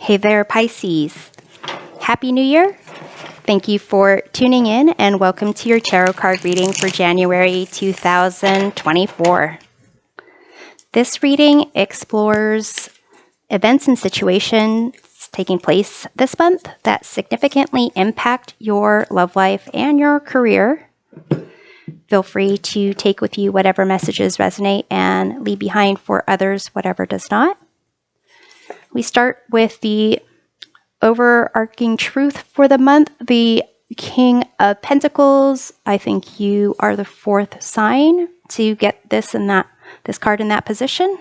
Hey there, Pisces. Happy New Year. Thank you for tuning in and welcome to your tarot card reading for January 2024. This reading explores events and situations taking place this month that significantly impact your love life and your career. Feel free to take with you whatever messages resonate and leave behind for others whatever does not. We start with the overarching truth for the month, the King of Pentacles. I think you are the fourth sign to get this card in that position.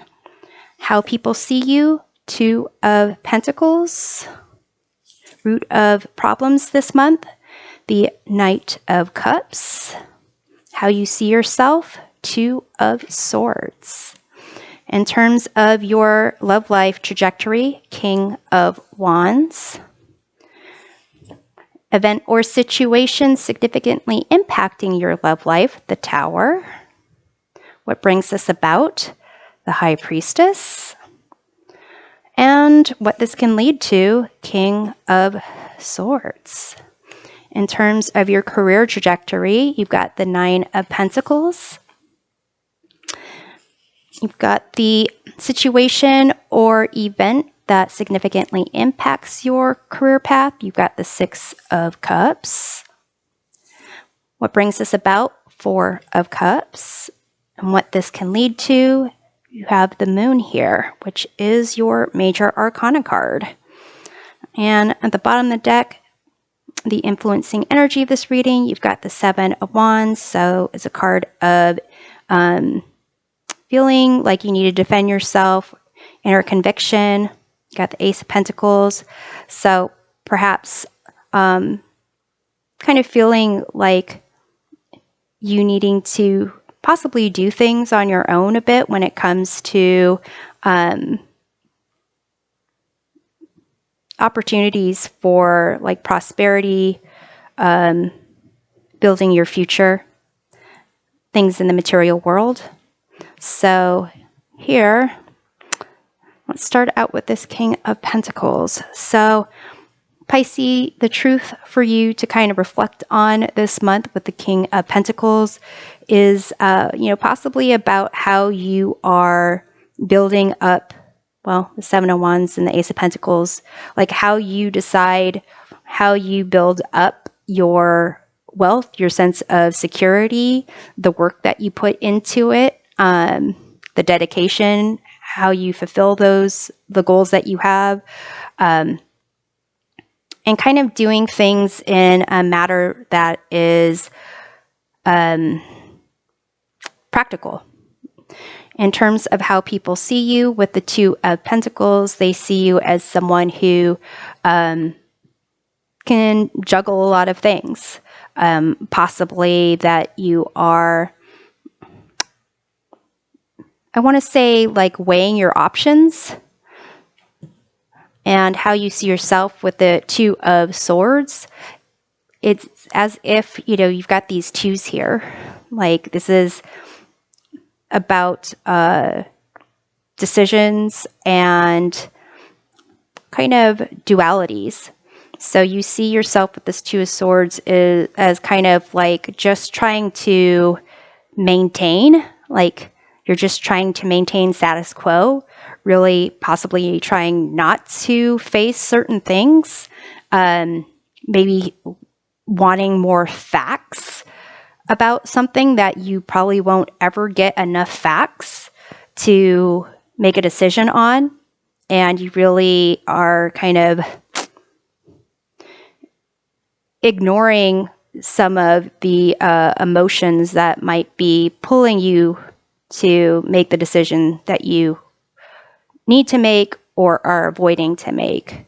How people see you, Two of Pentacles. Root of problems this month, the Knight of Cups. How you see yourself, Two of Swords. In terms of your love life trajectory, King of Wands. Event or situation significantly impacting your love life, the Tower. What brings this about, the High Priestess. And what this can lead to, King of Swords. In terms of your career trajectory, you've got the Nine of Pentacles. You've got the situation or event that significantly impacts your career path. You've got the Six of Cups. What brings this about? Four of Cups. And what this can lead to, you have the Moon here, which is your major arcana card. And at the bottom of the deck, the influencing energy of this reading, you've got the Seven of Wands. So it's a card of feeling like you need to defend yourself, inner conviction. You got the Ace of Pentacles. So perhaps kind of feeling like you needing to possibly do things on your own a bit when it comes to opportunities for like prosperity, building your future, things in the material world. So here, let's start out with this King of Pentacles. So Pisces, the truth for you to kind of reflect on this month with the King of Pentacles is, possibly about how you are building up, well, the Seven of Wands and the Ace of Pentacles, like how you decide how you build up your wealth, your sense of security, the work that you put into it, the dedication, how you fulfill the goals that you have, and kind of doing things in a matter that is practical. In terms of how people see you with the Two of Pentacles, they see you as someone who can juggle a lot of things. Possibly that you are, I want to say, like weighing your options, and how you see yourself with the Two of Swords. It's as if, you've got these twos here. Like this is about decisions and kind of dualities. So you see yourself with this Two of Swords as kind of like just trying to maintain, like you're just trying to maintain status quo, really possibly trying not to face certain things, maybe wanting more facts about something that you probably won't ever get enough facts to make a decision on. And you really are kind of ignoring some of the emotions that might be pulling you to make the decision that you need to make or are avoiding to make.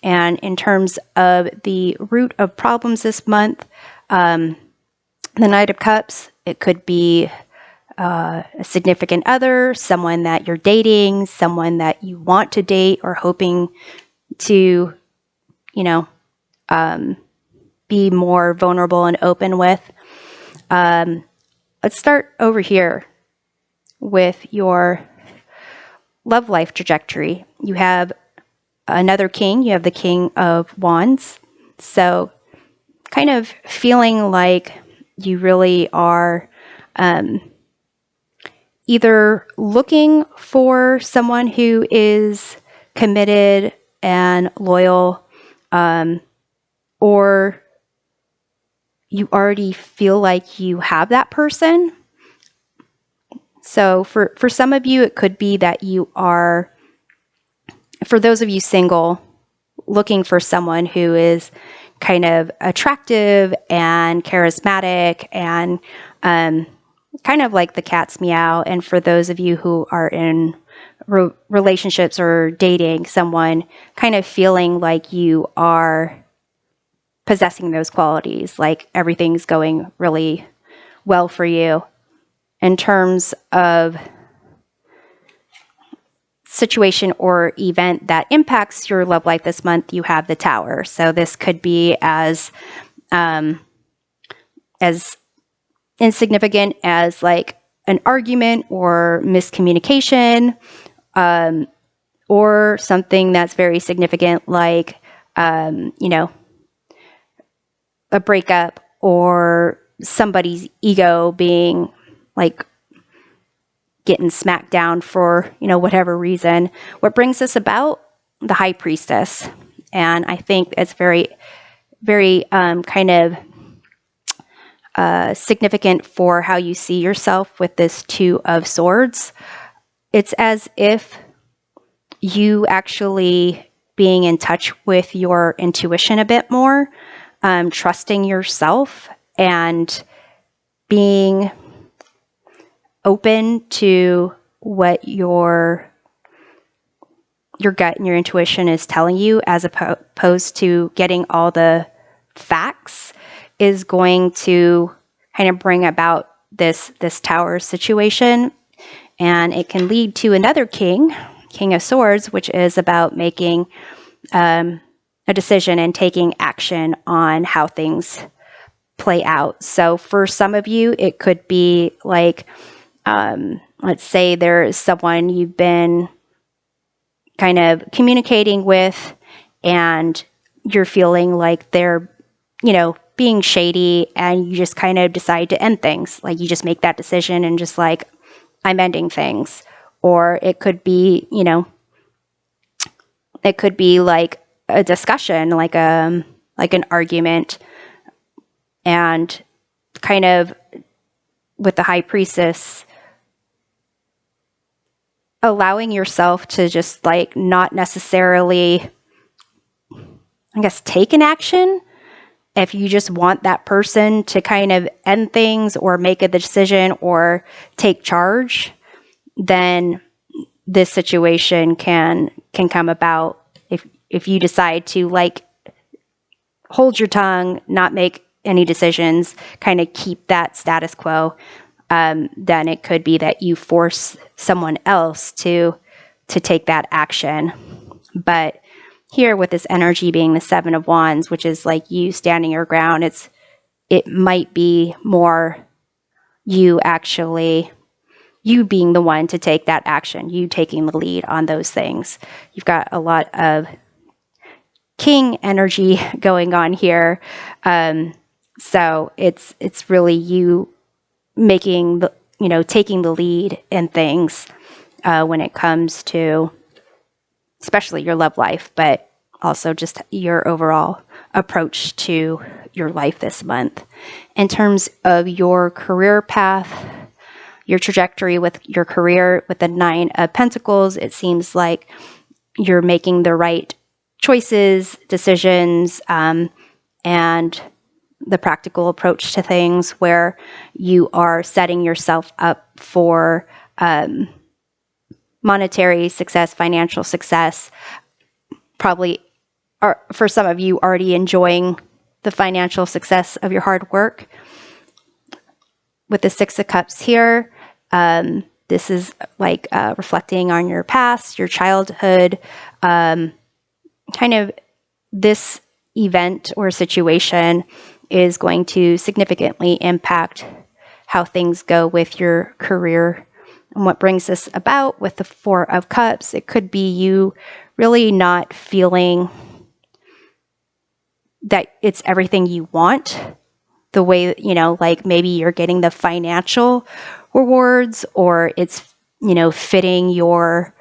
And in terms of the root of problems this month, the Knight of Cups, it could be a significant other, someone that you're dating, someone that you want to date or hoping to, be more vulnerable and open with. Let's start over here with your love life trajectory. You have another king. You have the King of Wands. So kind of feeling like you really are either looking for someone who is committed and loyal, or you already feel like you have that person. So for some of you, it could be that you are, for those of you single, looking for someone who is kind of attractive and charismatic and kind of like the cat's meow. And for those of you who are in relationships or dating someone, kind of feeling like you are possessing those qualities, like everything's going really well for you. In terms of situation or event that impacts your love life this month, you have the Tower. So this could be as insignificant as like an argument or miscommunication, or something that's very significant like, a breakup or somebody's ego being like getting smacked down for, whatever reason. What brings this about? The High Priestess. And I think it's very, very kind of significant for how you see yourself with this Two of Swords. It's as if you actually being in touch with your intuition a bit more, trusting yourself and being open to what your gut and your intuition is telling you, as opposed to getting all the facts, is going to kind of bring about this Tower situation. And it can lead to another King of Swords, which is about making a decision and taking action on how things play out. So for some of you, it could be like, let's say there is someone you've been kind of communicating with and you're feeling like they're, being shady, and you just kind of decide to end things. Like you just make that decision and just like, I'm ending things. Or it could be, it could be like a discussion, like an argument, and kind of with the High Priestess, allowing yourself to just like not necessarily, I guess, take an action. If you just want that person to kind of end things or make a decision or take charge, then this situation can come about. If you decide to like hold your tongue, not make any decisions, kind of keep that status quo, then it could be that you force someone else to take that action. But here with this energy being the Seven of Wands, which is like you standing your ground, it might be more you being the one to take that action, you taking the lead on those things. You've got a lot of King energy going on here. So it's really you making taking the lead in things when it comes to especially your love life, but also just your overall approach to your life this month. In terms of your career path, your trajectory with your career, with the Nine of Pentacles, it seems like you're making the right choices, decisions, and the practical approach to things where you are setting yourself up for monetary success, financial success, probably are, for some of you, already enjoying the financial success of your hard work. With the Six of Cups here, this is like reflecting on your past, your childhood, kind of this event or situation is going to significantly impact how things go with your career And what brings this about with the Four of Cups, it could be you really not feeling that it's everything you want, the way, like maybe you're getting the financial rewards, or it's, fitting your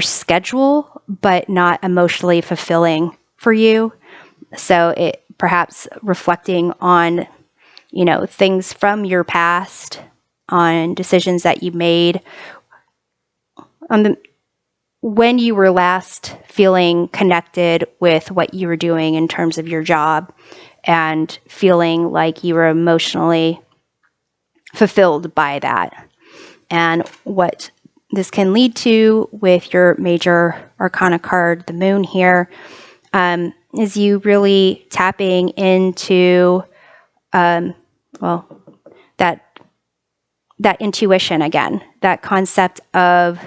schedule, but not emotionally fulfilling for you. So it perhaps reflecting on, things from your past, on decisions that you made, when you were last feeling connected with what you were doing in terms of your job, and feeling like you were emotionally fulfilled by that. And what this can lead to with your major arcana card, the moon here, is you really tapping into, that intuition again, that concept of,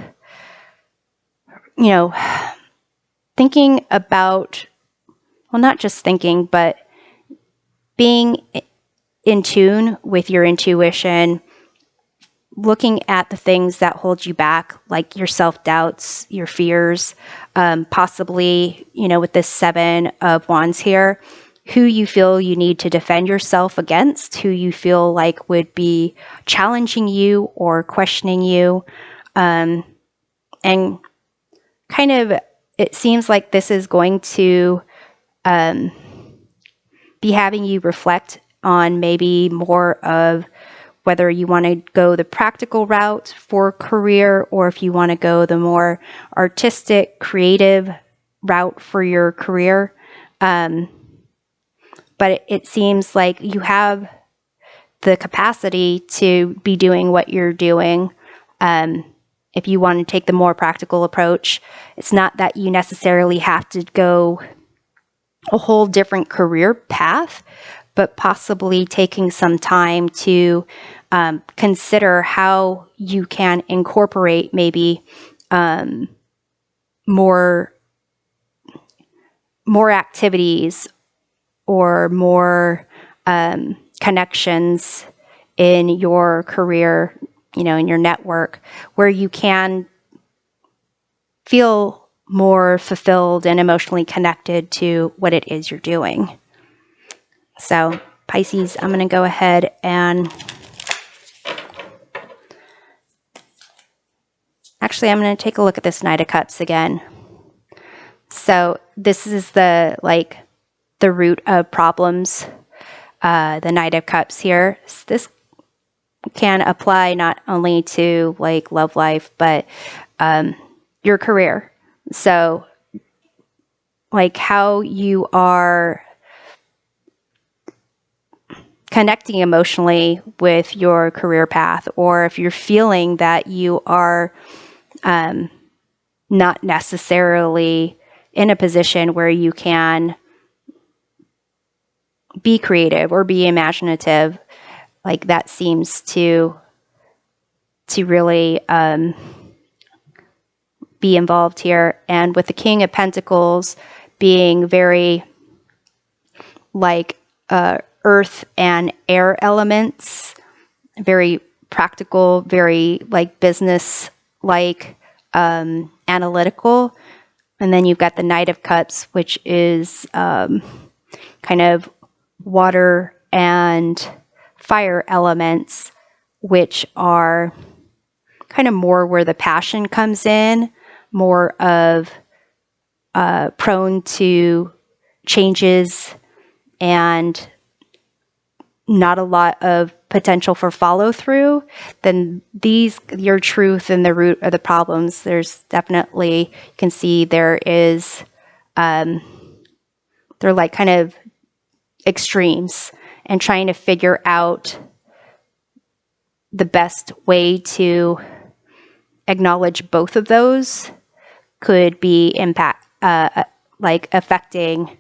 thinking about, well, not just thinking, but being in tune with your intuition, looking at the things that hold you back, like your self-doubts, your fears, possibly, with this Seven of Wands here, who you feel you need to defend yourself against, who you feel like would be challenging you or questioning you. And kind of, it seems like this is going to be having you reflect on maybe more of whether you want to go the practical route for career, or if you want to go the more artistic, creative route for your career. But it seems like you have the capacity to be doing what you're doing. If you want to take the more practical approach, it's not that you necessarily have to go a whole different career path, but possibly taking some time to consider how you can incorporate maybe more activities or more connections in your career, in your network, where you can feel more fulfilled and emotionally connected to what it is you're doing. So, Pisces, I'm going to go ahead and actually, I'm going to take a look at this Knight of Cups again. So this is the root of problems, the Knight of Cups here. This can apply not only to love life, but your career. So how you are connecting emotionally with your career path, or if you're feeling that you are not necessarily in a position where you can be creative or be imaginative, that seems to really be involved here. And with the King of Pentacles being very earth and air elements, very practical, very business analytical. And then you've got the Knight of Cups, which is kind of water and fire elements, which are kind of more where the passion comes in, more of prone to changes and not a lot of potential for follow through. Then your truth and the root of the problems, there's definitely, you can see there is, they're kind of extremes, and trying to figure out the best way to acknowledge both of those could be affecting,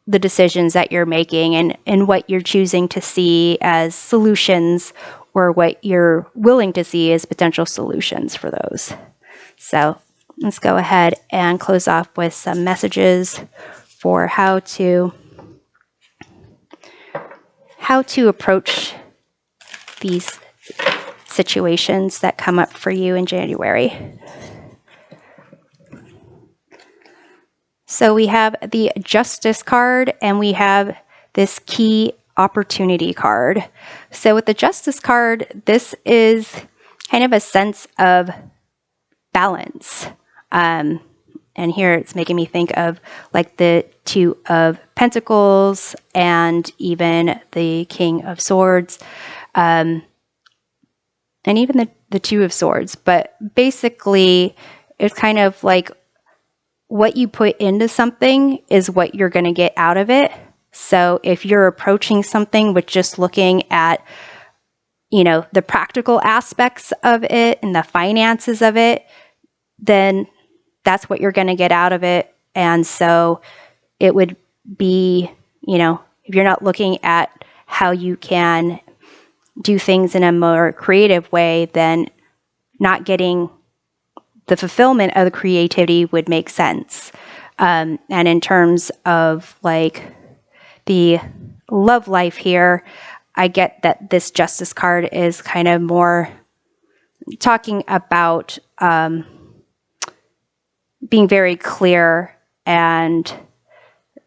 the decisions that you're making, and what you're choosing to see as solutions, or what you're willing to see as potential solutions for those. So let's go ahead and close off with some messages for how to approach these situations that come up for you in January. So we have the Justice card and we have this key opportunity card. So with the Justice card, this is kind of a sense of balance. And here it's making me think of like the Two of Pentacles and even the King of Swords, and even the Two of Swords. But basically, it's kind of like what you put into something is what you're going to get out of it. So if you're approaching something with just looking at, you know, the practical aspects of it and the finances of it, then that's what you're going to get out of it. And so it would be, you know, if you're not looking at how you can do things in a more creative way, then not getting the fulfillment of the creativity would make sense. And in terms of like the love life here, I get that this Justice card is kind of more talking about being very clear and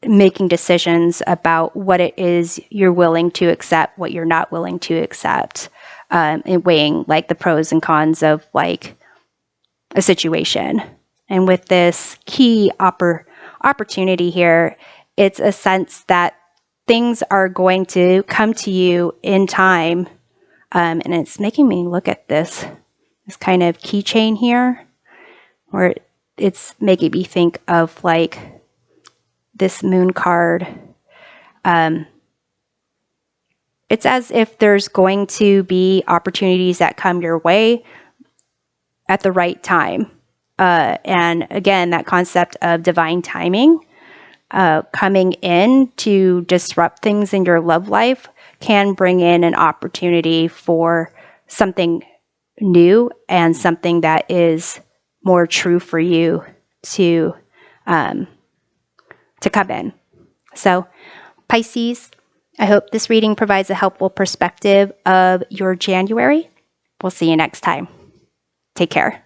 making decisions about what it is you're willing to accept, what you're not willing to accept, and weighing like the pros and cons of like a situation. And with this key opportunity here, it's a sense that things are going to come to you in time. And it's making me look at this kind of keychain here, where it's making me think of like this Moon card. It's as if there's going to be opportunities that come your way at the right time. And again, that concept of divine timing coming in to disrupt things in your love life can bring in an opportunity for something new and something that is more true for you to come in. So Pisces, I hope this reading provides a helpful perspective of your January. We'll see you next time. Take care.